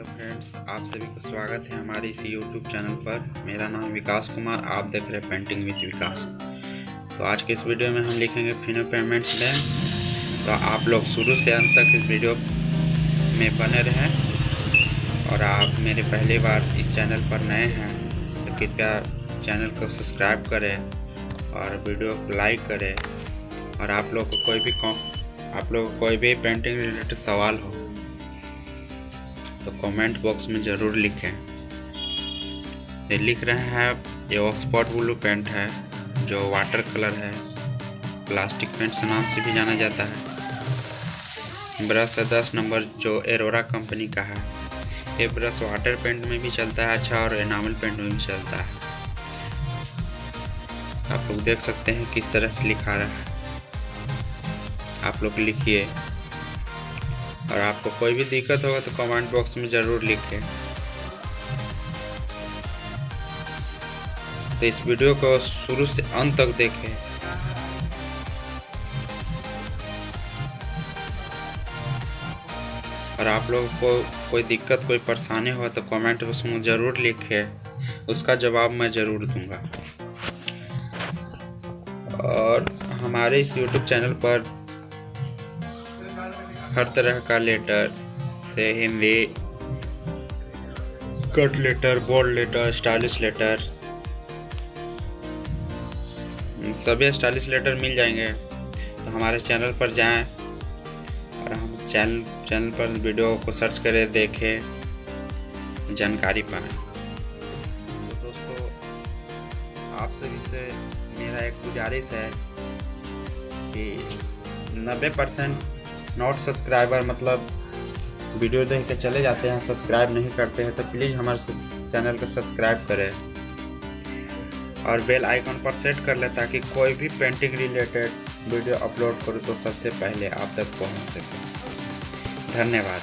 Hello friends, आप सभी को स्वागत है हमारे इस यूट्यूब चैनल पर। मेरा नाम विकास कुमार, आप देख रहे हैं पेंटिंग विद विकास। तो आज के इस वीडियो में हम लिखेंगे फिनो पेमेंट्स डे। तो आप लोग शुरू से अंत तक इस वीडियो में बने रहें। और आप मेरे पहली बार इस चैनल पर नए हैं तो कृपया चैनल को सब्सक्राइब करें और वीडियो को लाइक करें। और आप लोग को कोई भी पेंटिंग रिलेटेड सवाल हो तो कमेंट बॉक्स में ज़रूर लिखें। ये लिख रहे हैं, ये ऑक्सफोर्ड ब्लू पेंट है जो वाटर कलर है, प्लास्टिक पेंट के नाम से भी जाना जाता है। ब्रश है 10 नंबर जो एरोरा कंपनी का है। ये ब्रश वाटर पेंट में भी चलता है अच्छा, और एनामल पेंट में भी चलता है। आप लोग देख सकते हैं किस तरह से लिखा रहा है। आप लोग लिखिए, और आपको कोई भी दिक्कत होगा तो कमेंट बॉक्स में ज़रूर लिखें। तो इस वीडियो को शुरू से अंत तक देखें। और आप लोगों को कोई दिक्कत कोई परेशानी हो तो कमेंट बॉक्स में ज़रूर लिखें, उसका जवाब मैं ज़रूर दूंगा। और हमारे इस यूट्यूब चैनल पर हर तरह का लेटर से Hindi, cut letter, bold letter, stylish letter, सभी स्टाइलिश लेटर मिल जाएंगे। तो हमारे चैनल पर जाएं और हम चैनल पर वीडियो को सर्च करें, देखें, जानकारी पाएं। तो दोस्तों, आप सभी से मेरा एक गुजारिश है कि 90% नॉट सब्सक्राइबर, मतलब वीडियो देख के चले जाते हैं, सब्सक्राइब नहीं करते हैं, तो प्लीज़ हमारे चैनल को सब्सक्राइब करें और बेल आइकन पर सेट कर लें ताकि कोई भी पेंटिंग रिलेटेड वीडियो अपलोड करूँ तो सबसे पहले आप तक पहुंच सके। धन्यवाद।